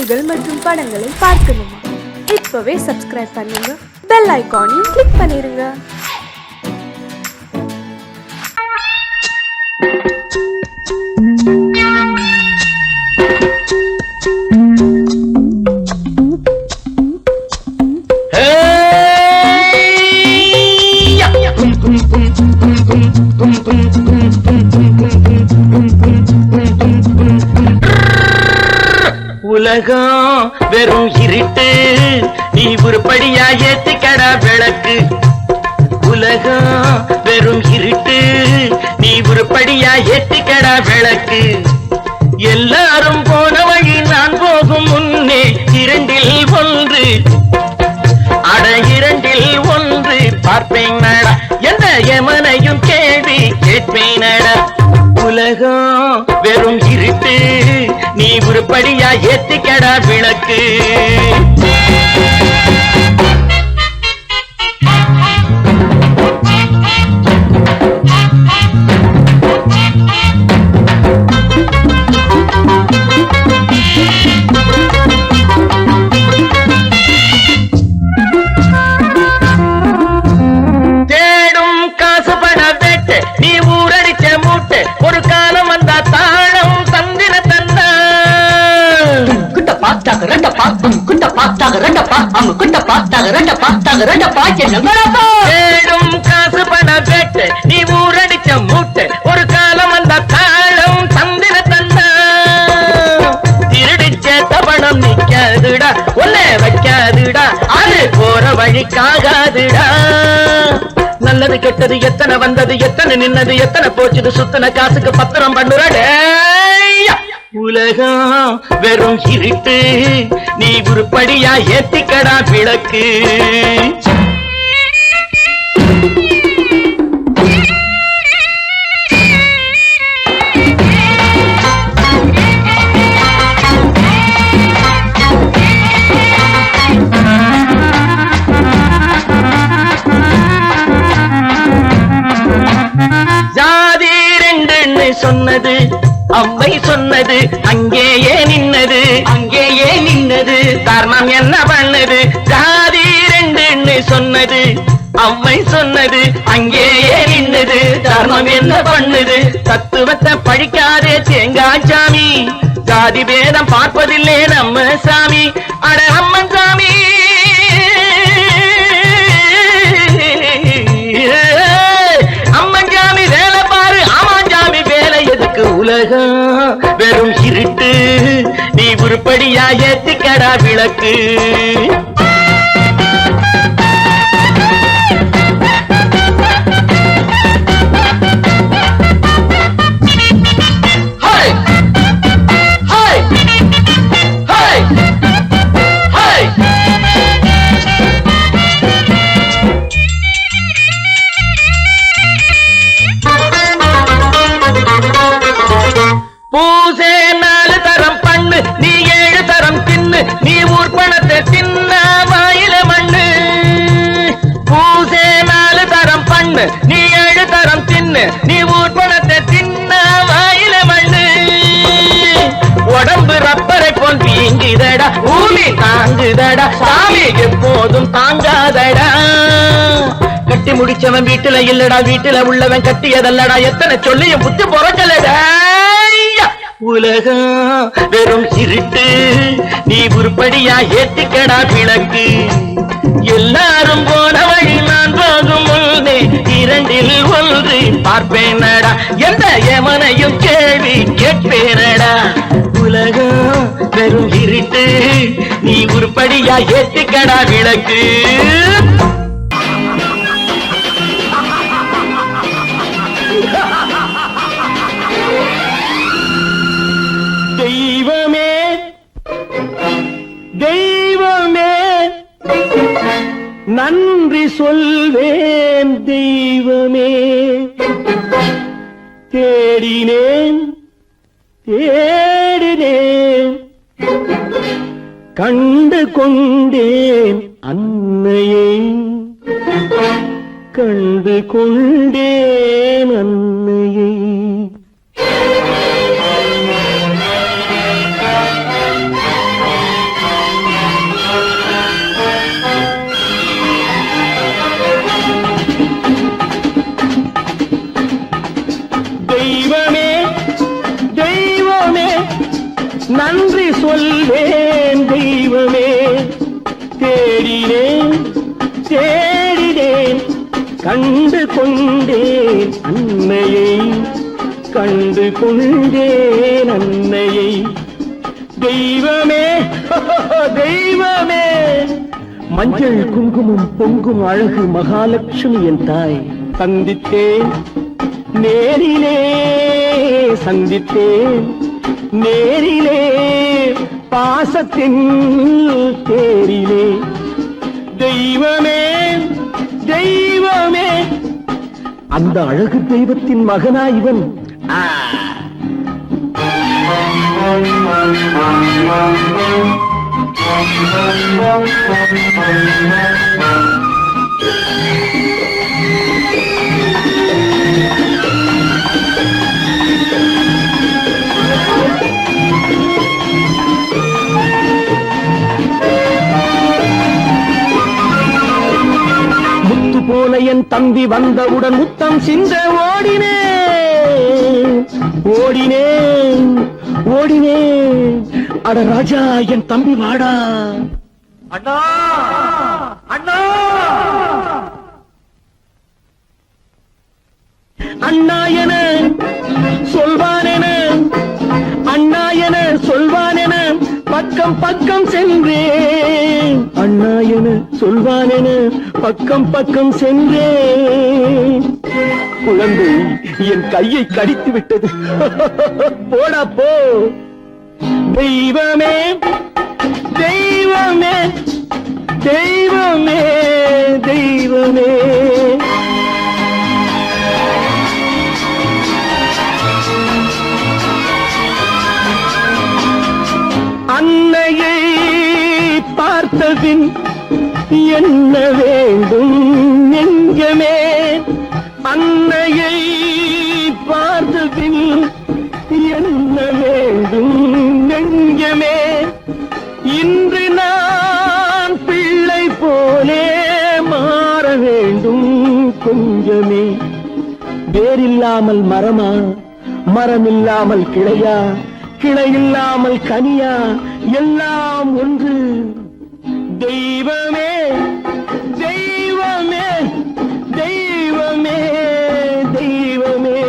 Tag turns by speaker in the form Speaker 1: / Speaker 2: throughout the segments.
Speaker 1: பாடல்கள் மற்றும் படங்களை பார்க்கணுமா? இப்பவே சப்ஸ்கிரைப் பண்ணுங்க, பெல் ஐகானையும் கிளிக் பண்ணிருங்க.
Speaker 2: உலகம் வெறும் இருட்டு, நீ உருப்படியா ஏத்திக்கடா விளக்கு. உலகம் வெறும் இருட்டு, நீ உருப்படியா ஏத்திக்கடா விளக்கு. எல்லாரும் போன வழி நான் போகும் முன்னே இரண்டில் ஒன்று, அட இரண்டில் ஒன்று பார்ப்பேன் நடா, எந்த எமனையும் கேள்வி கேட்பேன் நடா. உலகம் வெறும் இருட்டு, நீ உருப்படியா ஏத்திக்கடா விளக்கு. தேடும் காசு பண வெட்டு, நீ ஊரடிச்ச மூட்டு, ஒரு காலம் வந்தா தாழம் தந்திர தந்தா.
Speaker 3: குட்ட பாத்தாக ரெண்டப்பா, குட்ட பாத்தாக ரெண்டப்பா, குட்ட பாத்தாக ரெண்டப்பா, ரெண்டப்பா என்னப்பா.
Speaker 2: தேடும் காசு பண வெட்டு, நீ ஊரடிச்ச மூட்டு, ஒரு காலம் வந்தா தாழம் தந்திர தந்தா. திருடிச்ச தபணம் நிக்காதுடா, ஒல்ல வைக்காதுடா, அது போற வழிக்காகாதுடா. நல்லது கெட்டது எத்தனை வந்தது, எத்தனை நின்னது, எத்தனை போச்சுது, சுத்தன காசுக்கு பத்திரம் பண்ணுறாடே. உலகம் வெறும் இருட்டு, நீ உருப்படியா ஏத்திக்கடா விளக்கு. ஜாதி ரெண்டுன்னு சொன்னது அவ்வை சொன்னது, அங்கேயே நின்னது, அங்கேயே நின்னது. காரணம் என்ன பண்ணது? ஜாதி ரெண்டுன்னு சொன்னது அவ்வை சொன்னது, அங்கேயே நின்னது. காரணம் என்ன பண்ணுது? தத்துவத்தை படிக்காதே தேங்காய் சாமி, ஜாதி பேதம் பார்ப்பதில்லை நம்ம சாமி. அட அம்மன் சாமி, அம்மஞ்சாமி வேலை பாரு, ஆமாஞ்சாமி வேலை எதுக்கு? உலகம் வெறும் இருட்டு, நீ உருப்படியா ஏத்திக்கடா விளக்கு. பூசே 4 தரம் பண்ணு, நீ 7 தரம் தின்னு, நீ ஊர் பணத்தை தின்ன வாயில மண்ணு. பூசே 4 தரம் பண்ணு, நீ 7 தரம் தின்னு, நீ ஊர் பணத்தை தின்ன வாயில மண்ணு. உடம்பு ரப்பரை போல் வீங்குதடா, பூமி தாங்குதடா, சாமி எப்போதும் தாங்காதடா. கட்டி முடிச்சவன் வீட்டுல இல்லடா, வீட்டுல உள்ளவன் கட்டியதல்லடா, எத்தனை சொல்லியும் புத்தி பொறக்கலடா. உலகம் வெறும் இருட்டு, நீ உருப்படியா ஏத்திக்கடா விளக்கு. எல்லாரும் போன வழி நான் போகும் முன்னே இரண்டில் ஒன்று பார்ப்பேனடா, எந்த எமனையும் கேள்வி கேட்பேனடா. உலகம் வெறும் இருட்டு, நீ உருப்படியா ஏத்திக்கடா விளக்கு. தெய்வமே தெய்வமே நன்றி சொல்வேன் தெய்வமே. தேடினேன் தேடினேன் கண்டு கொண்டேன் அன்னையை, கண்டு கொண்டேன் அன்னையை.
Speaker 4: சொல்வேன் தெய்வமே. தேடினேன் தேடினேன் கண்டு கொண்டேன் அன்னையை, கண்டு கொண்டேன் அன்னையை. தெய்வமே தெய்வமே, மஞ்சள் குங்குமம் பொங்கும் அழகு மகாலட்சுமி என் தாய். சந்தித்தேன் நேரிலே, சந்தித்தேன் நேரிலே, பாசத்தின் தேரிலே. தெய்வமே தெய்வமே, அந்த அழகு தெய்வத்தின் மகனா இவன். முத்து போல என் தம்பி வந்தவுடன் முத்தம் சிந்த ஓடினேன் ஓடினேன் ஓடினேன். அட ராஜா என் தம்பி வாடா. அண்ணா அண்ணா அண்ணா என சொல்வானென, அண்ணா என சொல்வானென பக்கம் பக்கம் சென்றேன். அண்ணா என சொல்வானென பக்கம் பக்கம் சென்றேன். குழந்தை என் கையை கடித்து விட்டது. போடா போ. தெய்வமே தெய்வமே தெய்வமே தெய்வமே. அன்னையை பார்த்தபின் என்ன வேண்டும் நெஞ்சமே, அன்னையை பார்த்தபின் என்ன வேண்டும் நெஞ்சமே. இன்று நான் பிள்ளை போலே மாற வேண்டும் கொஞ்சமே. வேரில்லாமல் மரமா, மரமில்லாமல் கிளையா, கிளையில்லாமல் கனியா, எல்லாம் ஒன்று. தெய்வமே தெய்வமே தெய்வமே தெய்வமே.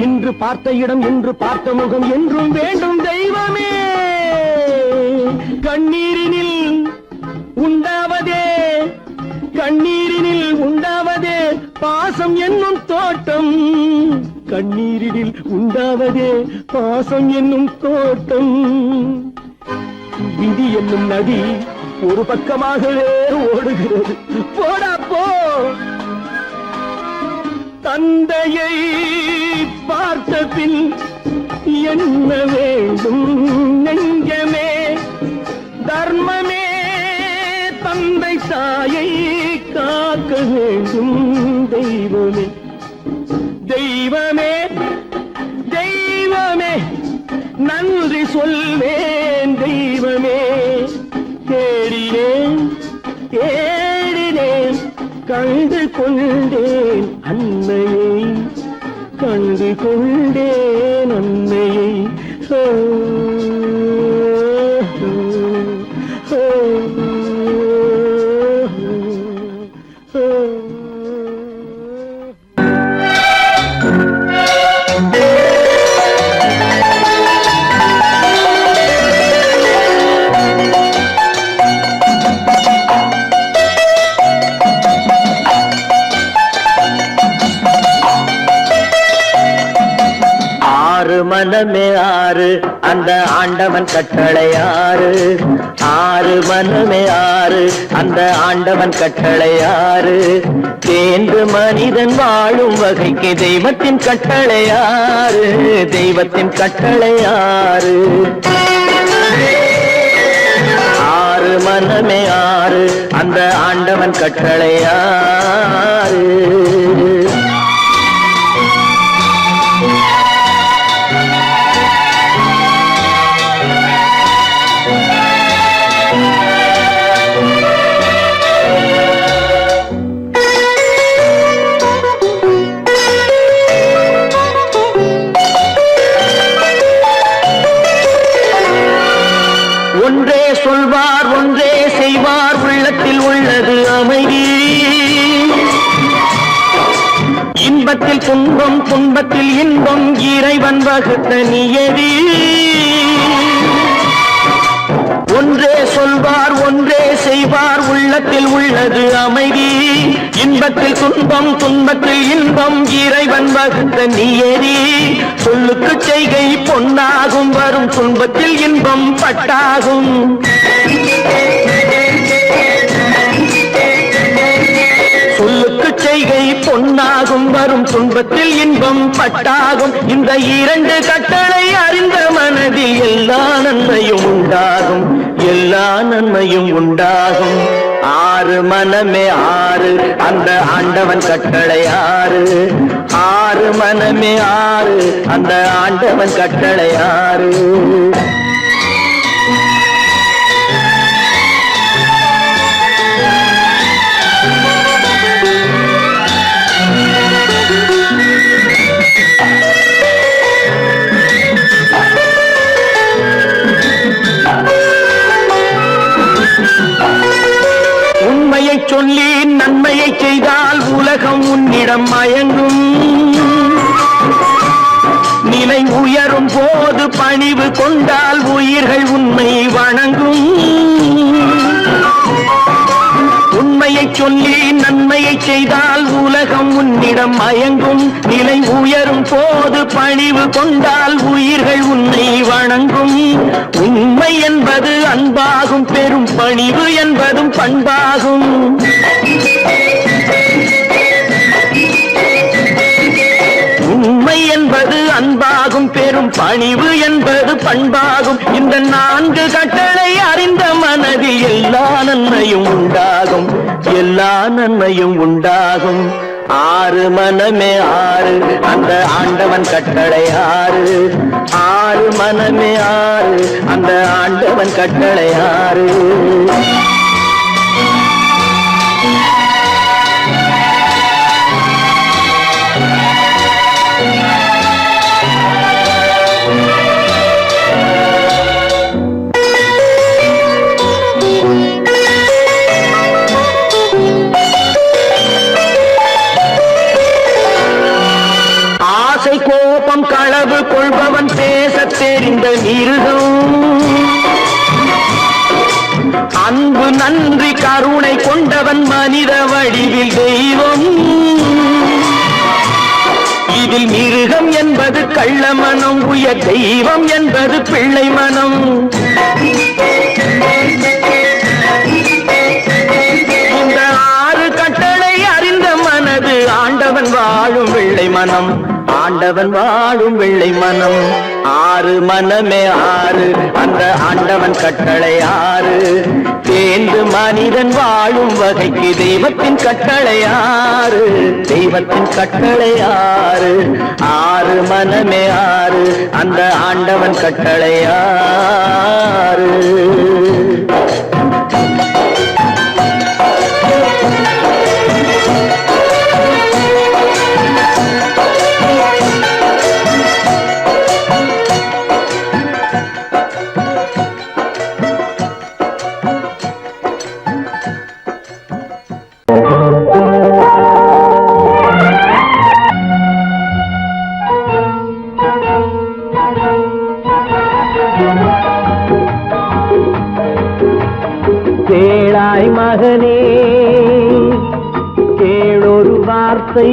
Speaker 4: இன்று பார்த்த இடம், இன்று பார்த்த முகம் என்றும் வேண்டும் தெய்வமே. கண்ணீரினில் உண்டாவதே, கண்ணீரினில் உண்டாவதே பாசம் என்னும் தோட்டம். கண்ணீரினில் உண்டாவதே பாசம் என்னும் தோட்டம். விதி என்னும் நதி ஒரு பக்கமாகவே ஓடுகிறது. போடா போ. தந்தையை பார்த்த பின் என்ன வேண்டும் நெஞ்சமே. தர்மமே தந்தை தாயை காக்க வேண்டும் தெய்வமே. தெய்வமே தெய்வமே, நன்றி சொல்வேன் தெய்வமே. தேடினேன் தேடினேன் கண்டு கொண்டேன் அன்னையை, கண்டு கொண்டேன் அன்னையை. மனமே ஆறு அந்த ஆண்டவன் கட்டளை ஆறு. ஆறு மனமே ஆறு அந்த ஆண்டவன் கட்டளை ஆறு. தேர்ந்து மனிதன் வாழும் வகைக்கு தெய்வத்தின் கட்டளை ஆறு. தெய்வத்தின் கட்டளை ஆறு. ஆறு மனமே ஆறு அந்த ஆண்டவன் கட்டளை ஆறு. இன்பத்தில் துன்பம் துன்பத்தில் இன்பம் இறைவன் வகுத்த நியதி. ஒன்றே சொல்வார் ஒன்றே செய்வார் உள்ளத்தில் உள்ளது அமைதி. இன்பத்தில் துன்பம் துன்பத்தில் இன்பம் இறைவன் வகுத்த நியதி. சொல்லுக்கு செய்கை பொன்னாகும் வரும் துன்பத்தில் இன்பம் பட்டாகும். சொல்லுக்கு செய்கை பொன்னாகும் வரும் துன்பத்தில் இன்பம் பட்டாகும். இந்த இரண்டு கட்டளை அறிந்த மனதில் எல்லா நன்மையும் உண்டாகும், எல்லா நன்மையும் உண்டாகும். ஆறு மனமே ஆறு அந்த ஆண்டவன் கட்டளை ஆறு. ஆறு மனமே ஆறு அந்த ஆண்டவன் கட்டளை ஆறு. உண்மையை சொல்லி நன்மையை செய்தால் உலகம் உன்னிடம் மயங்கும். நிலை உயரும் போது பணிவு கொண்டால் உயிர்கள் உன்னை வணங்கும். உண்மையை சொல்லி நன்மையை செய்தால் உலகம் உன்னிடம் மயங்கும். நிலை உயரும் போது பணிவு கொண்டால் உயிர்கள் உன்னை வணங்கும். உண்மை என்பது அன்பாகும், பெரும் பணிவு என்பதும் பண்பாகும். உண்மை என்பது அன்பாகும், பெரும் பணிவு என்பது பண்பாகும். இந்த நான்கு கட்டளை அறிந்த மனதில் எல்லா நன்மையும் உண்டாகும், எல்லா நன்மையும் உண்டாகும். ஆறு மனமே ஆறு அந்த ஆண்டவன் கட்டளை ஆறு. ஆறு மனமே ஆறு அந்த ஆண்டவன் கட்டளை ஆறு. கோபம் களவு கொள்பவன் பேச தெரிந்த மிருகம். அன்பு நன்றி கருணை கொண்டவன் மனித வடிவில் தெய்வம். இதில் மிருகம் என்பது கள்ள மனம், உயர் தெய்வம் என்பது பிள்ளை மனம். இந்த ஆறு கட்டளை அறிந்த மனது ஆண்டவன் வாழும் வெள்ளை மனம், ஆண்டவன் வாழும் வெள்ளை மனம். ஆறு மனமே ஆறு அந்த ஆண்டவன் கட்டளை ஆறு. தேர்ந்து மனிதன் வாழும் வகைக்கு தெய்வத்தின் கட்டளை ஆறு, தெய்வத்தின் கட்டளை ஆறு. ஆறு மனமே ஆறு அந்த ஆண்டவன் கட்டளை ஆறு. கேளாய் மகனே கேளொரு வார்த்தை,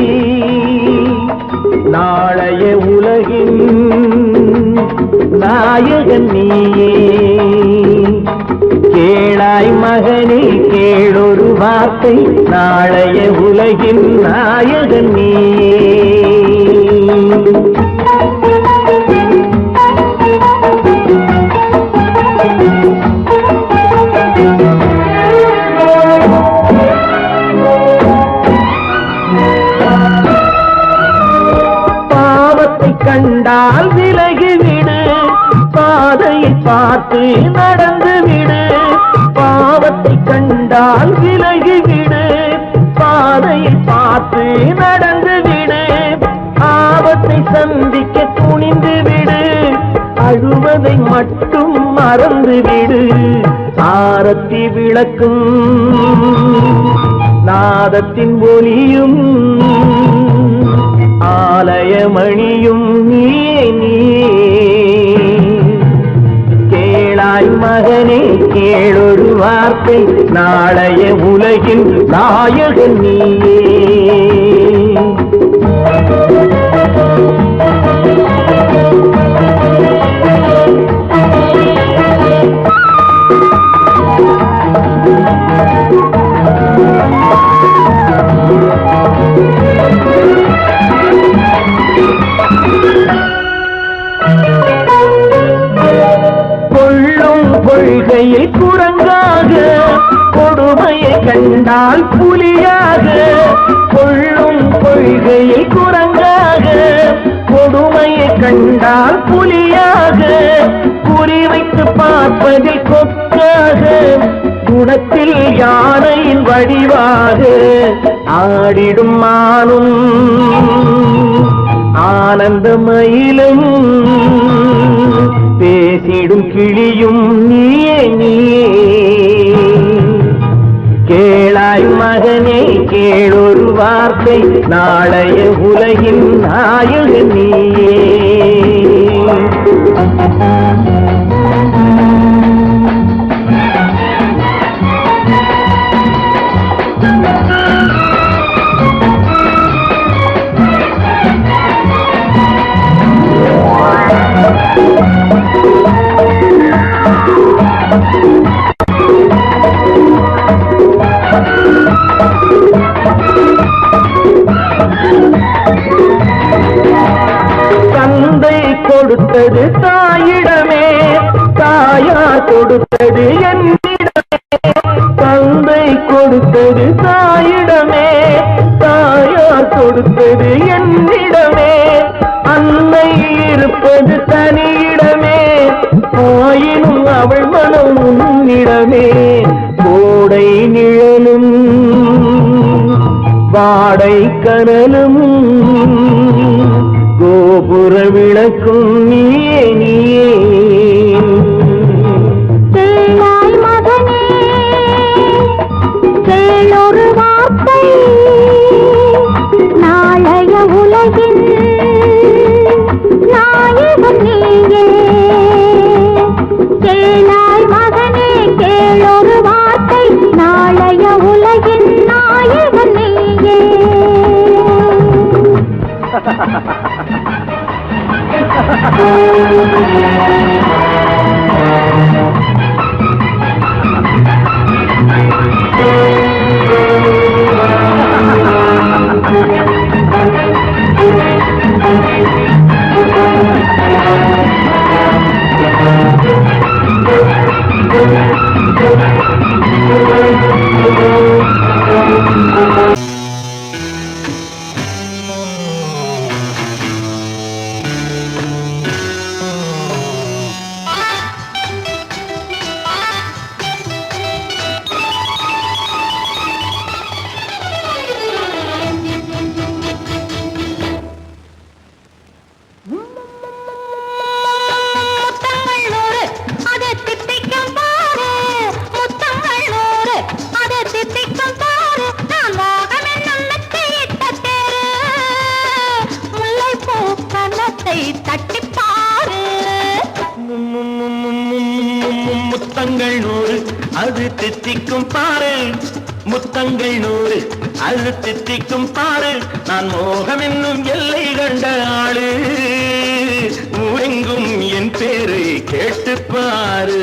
Speaker 4: நாளைய உலகின் நாயகன் நீயே. கேளாய் மகனே கேளொரு வார்த்தை, நாளைய உலகின் நாயகன் நீயே. கண்டால் விலகிவிடு, பாதையை பார்த்து நடந்து விடு. பாவத்தை கண்டால் விலகிவிடு, பாதையை பார்த்து நடந்து விடு. ஆபத்தை சந்திக்க துணிந்து விடு, அழுவதை மட்டும் மறந்து விடு. ஆரத்தி விளக்கும் நாதத்தின் ஒலியும் ஆலயமணியும் நீயே நீயே கேளாய் மகனே கேளொரு வார்த்தை நாளைய உலகின் நாயகன் நீயே கொள்ளும் கொள்கையில் குரங்காக கொடுமையை கண்டால் புலியாக கொள்ளும் கொள்கையில் குரங்காக கொடுமையை கண்டால் புலியாக குறிவைத்து பார்ப்பதில் கொக்காக குணத்தில் யானையின் வடிவாக ஆடிடும் மானும் ஆனந்த மயிலும் பேசிடும் கிளியும் நீயே நீயே கேளாய் மகனே கேளொரு வார்த்தை நாளைய உலகின் நாயகன் நீயே தந்தை கொடுத்தது தாயிடமே தாயார் கொடுத்தது என்னிடமே தந்தை கொடுத்தது தாயிடமே தாயார் கொடுத்தது என்னிடமே அன்னை இருப்பது தனியிடமே ஆயினும் அவள் மனம் உன்னிடமே கோடை நிழலும் வாடை கனலும் கோபுர விளக்கும் நீயே நீயே
Speaker 5: கேளாய் மகனே கேளொரு வார்த்தை நாளைய உலகின் நாயகன் நீயே கேளாய் மகனே கேளொரு வார்த்தை நாளைய உலகின் நாயகன் நீயே
Speaker 4: முத்தங்கள் 100 அது தித்திக்கும் பாரு முத்தங்கள் 100 அது தித்திக்கும் பாரு நான் மோகம் என்னும் எல்லை கண்ட ஆளு ஊரெங்கும் என் பேரை கேட்டு பாரு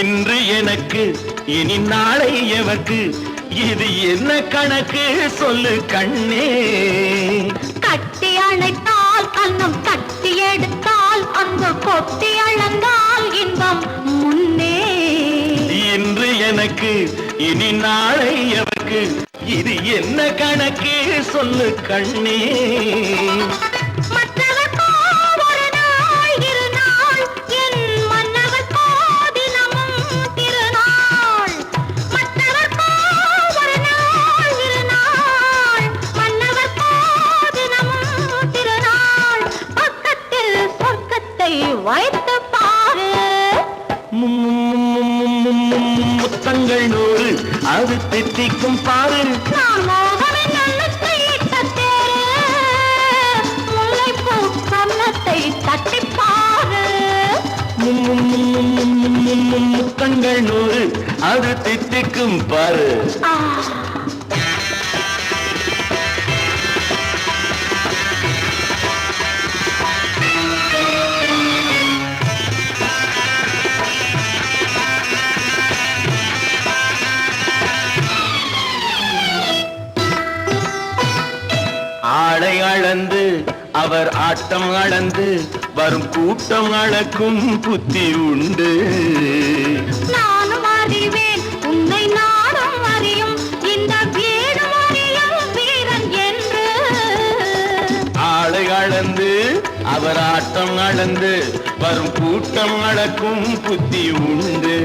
Speaker 4: இன்று எனக்கு இனி நாளை எவர்க்கு இது என்ன கணக்கு சொல்லு கண்ணே
Speaker 5: கட்டி அணைத்தால் கண்ணம் கட்டி எடுத்தால் அங்கு கொட்டி அளந்தால் இன்பம் முன்னே
Speaker 4: இன்று எனக்கு இனி நாளை எவருக்கு இது என்ன கணக்கு சொல்லு கண்ணே
Speaker 5: மற்றவர்க்கோ ஒரு நாள் இரு நாள் என் மன்னவர்க்கோ தினமும் திருநாள் மற்றவர்க்கோ ஒரு நாள் இரு நாள் மன்னவர்க்கோ தினமும் திருநாள் பக்கத்தில் சொர்க்கத்தை வைத்து பாரு
Speaker 4: முத்தங்கள் நூறு அது தித்திக்கும் பாரு
Speaker 5: நான் மோகமின் எண்ணத்தை இட்ட தேரு முல்லைப்பூ கன்னத்தை தட்டிப் பாரு
Speaker 4: முத்தங்கள் நூறு அது தித்திக்கும் பாரு
Speaker 5: ஆ
Speaker 4: ஆளை அளந்து அவர் ஆட்டம் அளந்து வரும் கூட்டம் அளக்கும் புத்தி உண்டு
Speaker 5: நானும் அறிவேன் உன்னை நாடும் அறியும் இந்த வீடும் அறியும் வீரன் என்று
Speaker 4: ஆளை அளந்து அவர் ஆட்டம் அளந்து வரும் கூட்டம் அளக்கும் புத்தி உண்டு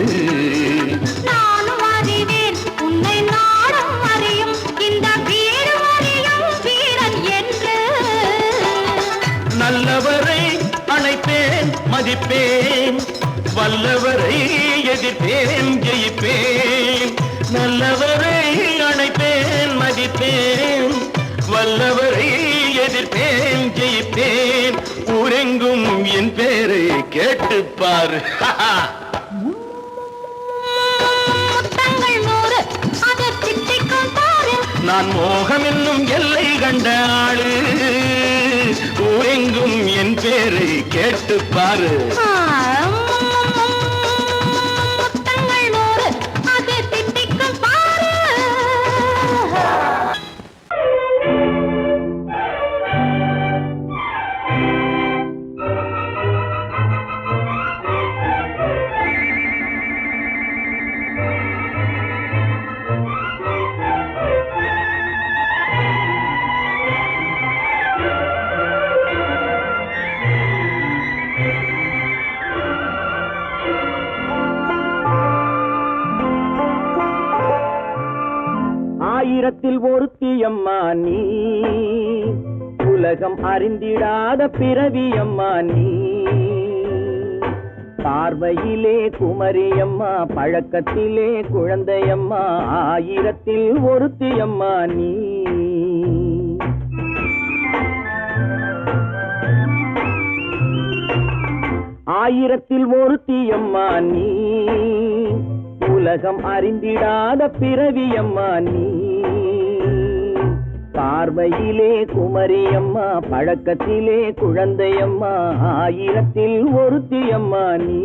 Speaker 5: நானும் அறிவேன் உன்னை நாடும் அறியும் இந்த வீடும் அறியும் வீரன் என்று
Speaker 4: நல்லவரை அணைப்பேன் மதிப்பேன் வல்லவரை எதிர்ப்பேன் ஜெயிப்பேன் நல்லவரை அணைப்பேன் மதிப்பேன் வல்லவரை எதிர்ப்பேன் ஜெயிப்பேன் ஊரெங்கும் என் பேரை கேட்டுப்பார்
Speaker 5: முத்தங்கள் நூறு அதை திட்டிக்கும் பாரு
Speaker 4: நான் மோகம் என்னும் எல்லை கண்ட ஆளு ஊரெங்கும் என் பேரை கேட்டுப்பாரு
Speaker 5: முத்தங்கள் நூறு அதை திட்டிக்கும் பாரு
Speaker 4: ஆயிரத்தில் ஒருத்தியம்மா நீ உலகம் அறிந்திடாத பிறவியம்மா நீ பார்வையிலே குமரியம்மா பழக்கத்திலே குழந்தையம்மா ஆயிரத்தில் ஒருத்தியம்மா நீ ஆயிரத்தில் ஒருத்தியம்மா நீ உலகம் அறிந்திடாத பிறவியம்மா நீ பார்வையிலே குமரியம்மா பழக்கத்திலே குழந்தையம்மா ஆயிரத்தில் ஒருத்தியம்மா நீ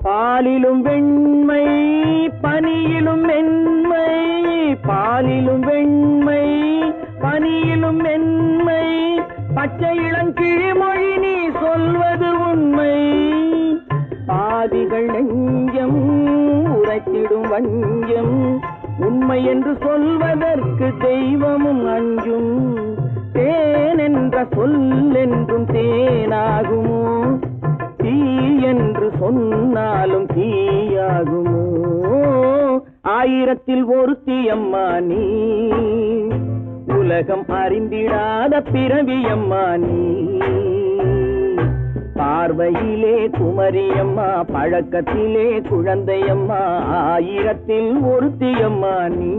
Speaker 4: பாலிலும் வெண்மை பனியிலும் மென்மை பாலிலும் வெண்மை பனியிலும் மென்மை பச்சை இளங்கிழிமொழி நீ சொல்வது உண்மை பாதிகள் நெஞ்சம் உரைத்திடும் வஞ்சம் உண்மை என்று சொல்வதற்கு தெய்வமும் அஞ்சும் தேன் என்ற சொல் என்றும் தேனாகுமோ தீ என்று சொன்னாலும் தீயாகுமோ ஆயிரத்தில் ஒருத்தியம்மா நீ உலகம் அறிந்திடாத பிறவியம்மா நீ பார்வையிலே குமரியம்மா பழக்கத்திலே குழந்தையம்மா ஆயிரத்தில் ஒருத்தியம்மா நீ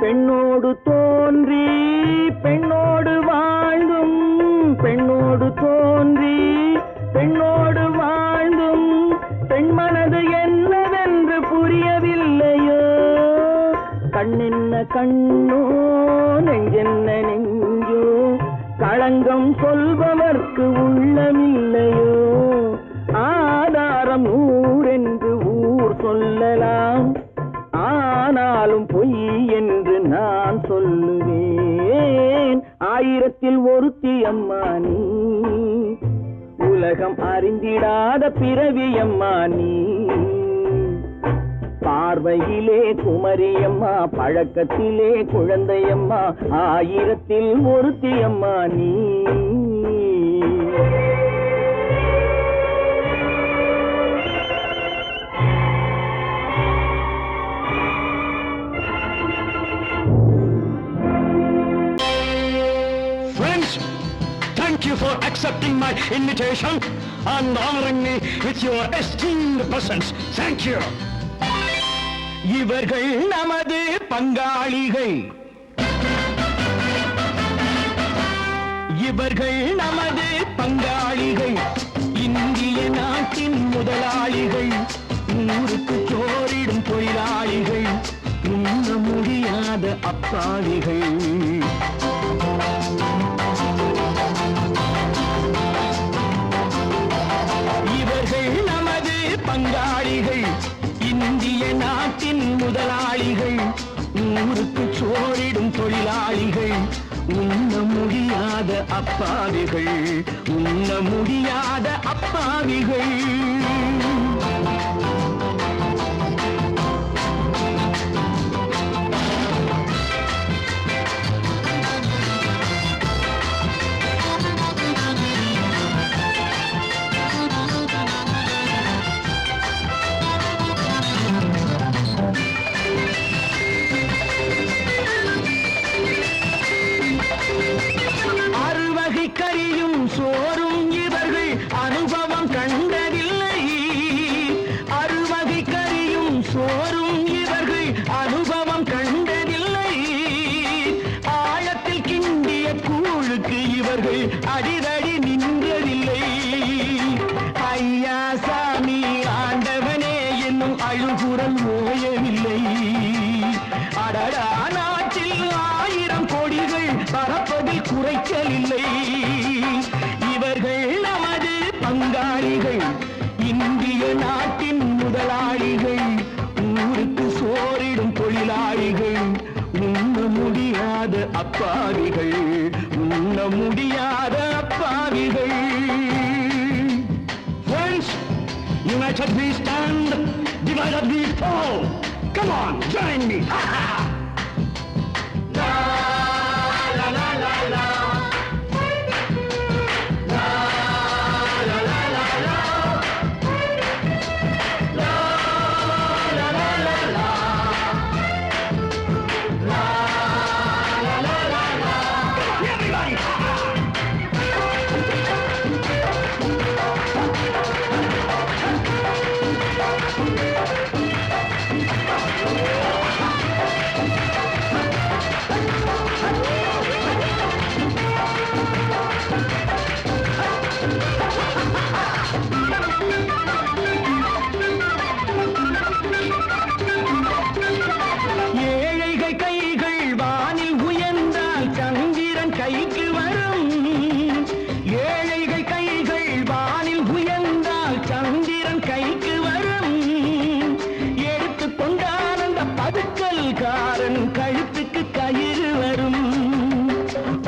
Speaker 4: பெண்ணோடு தோன்றி பெண்ணோடு வாழ்ந்தும் பெண்ணோடு தோன்றி பெண்ணோடு வாழ்ந்தும் பெண் மனது என்னவென்று புரியவில்லையோ கண்ணென்ன கண்ணோ நெஞ்சென்ன நெஞ்சோ களங்கம் சொல்பவர்க்கு உள்ளமில்லையோ ஆதாரம் ஊரென்று ஊர் சொல்லலாம் ஆனாலும் பொய் என்று நான் சொல்லுவேன் ஆயிரத்தில் ஒருத்தி அம்மா நீ உலகம் அறிந்திடாத பிறவி அம்மா நீ பார்வையிலே குமரியம்மா பழக்கத்திலே குழந்தையம்மா ஆயிரத்தில் ஒருத்தி அம்மா நீ
Speaker 6: Thank you for accepting my invitation and honoring me with your esteemed presence. Thank you.
Speaker 4: இவர்கள் நமது பங்காளிகள் இவர்கள் நமது பங்காளிகள் இந்திய நாட்டின் முதலாளிகள் ஊருக்கு சோறிடும் தொழிலாளிகள் உண்ண முடியாத அப்பாவிகள் பங்காளிகள் இந்திய நாட்டின் முதலாளிகள் ஊருக்கு சோறிடும் தொழிலாளிகள் உண்ண முடியாத அப்பாவிகள் உண்ண முடியாத அப்பாவிகள் கரியும் சோறும் இவர்கள் அனுபவம் கண்டதில்லை அறுவகை கரியும் சோறும் இவர்கள் அனுபவம் கண்டதில்லை ஆழத்தில் கிண்டிய கூழுக்கு இவர்கள் அடிதடி நின்றதில்லை ஐயா சாமி ஆண்டவனே என்னும் அழுகுரல் ஓயவில்லை அடடா நாட்டில் 1000 கோடிகள் பறப்பதில் குறைச்சல் இல்லை இவர்கள் நமது பங்காளிகள் இந்திய நாட்டின் முதலாளிகள் ஊருக்கு சோறிடும் தொழிலாளிகள் உண்ண முடியாத அப்பாவிகள் உண்ண முடியாத அப்பாவிகள்
Speaker 6: Friends, united we stand, divided we fall. Come on, join me.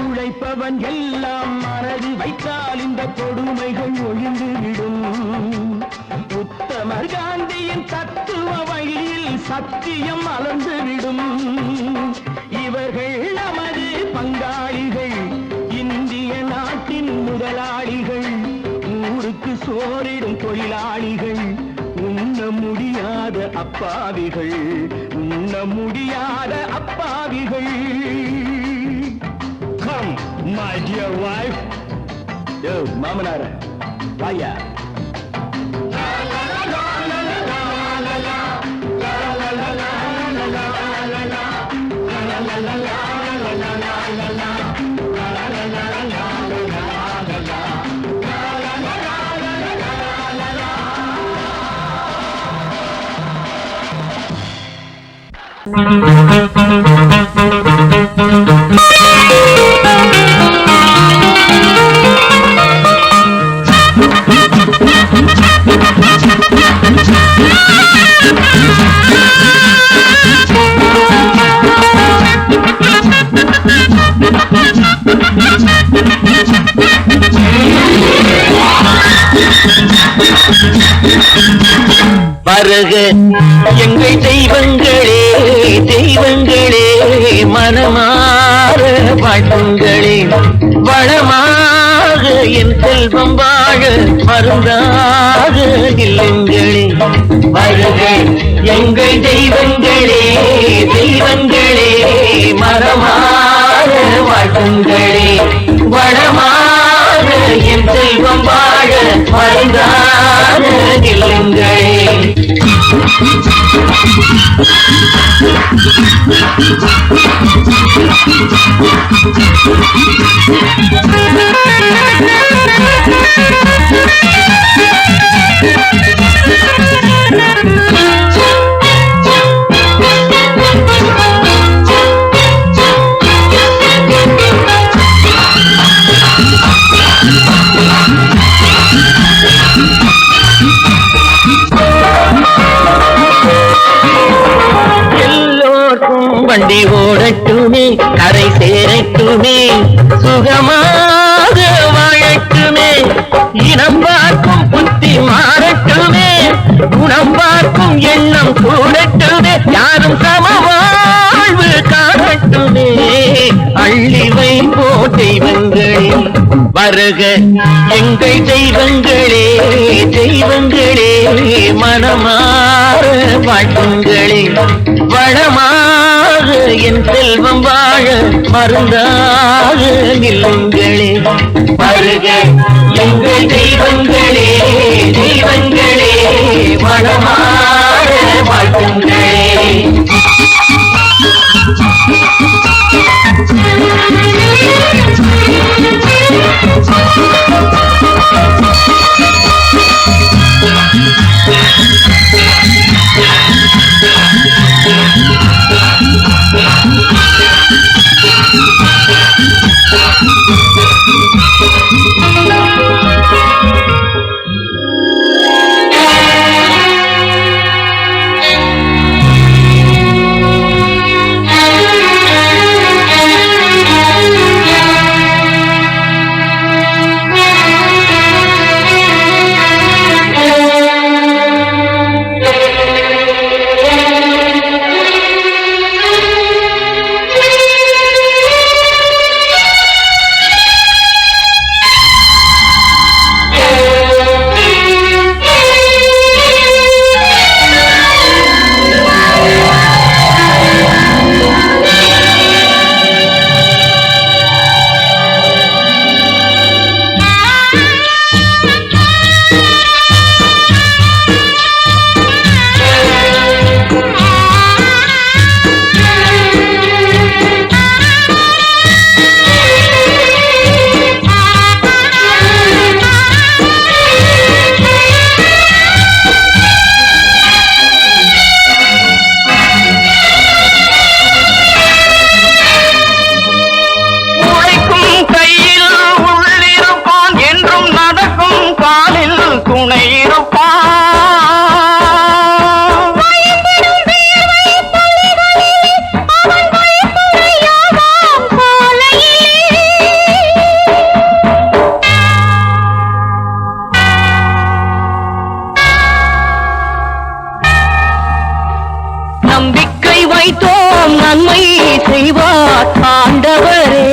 Speaker 4: உழைப்பவன் எல்லாம் மனது வைத்தால் இந்த கொடுமைகள் ஒழிந்துவிடும் உத்தமர் காந்தியின் தத்துவ வழியில் சத்தியம் மலர்ந்துவிடும் இவர்கள் நமது பங்காளிகள் இந்திய நாட்டின் முதலாளிகள் ஊருக்கு சோறிடும் தொழிலாளிகள் உண்ண முடியாத அப்பாவிகள் உண்ண முடியாத அப்பாவிகள்
Speaker 6: Come, my dear wife.
Speaker 4: Yo, மாமனார வாயா
Speaker 6: La la la la la la la la la la la la la la la
Speaker 2: வருக எங்கள் தெய்வங்களே தெய்வங்களே மனமாற வாழ்த்துங்களே வளமாக என் செல்வம் வாழ மருந்தாக இல்லங்களே வருக எங்கள் தெய்வங்களே தெய்வங்களே மனமாற வாழ்த்துங்களே வளமாக என் செல்வம் வாழ மருந்தாக இல்லங்களே வண்டி ஓடட்டுமே கரை சேரட்டுமே சுகமாக வாழட்டுமே இனம் பார்க்கும் புத்தி மாறட்டுமே குணம் பார்க்கும் எண்ணம் கூடட்டுமே யாரும் சமவாழ்வு காணட்டுமே அள்ளிவை போ தெய்வங்களே வருக எங்கள் தெய்வங்களே தெய்வங்களே மனமாற வாழ்த்துங்களே வளமாக என் செல்வம் வாழ மருந்தாக நில்லுங்களே வருக எங்கள் தெய்வங்களே தெய்வங்களே வளமாக வாழ்த்துங்களே நம்பிக்கை வைத்தோம் நன்மை செய்வார் ஆண்டவரே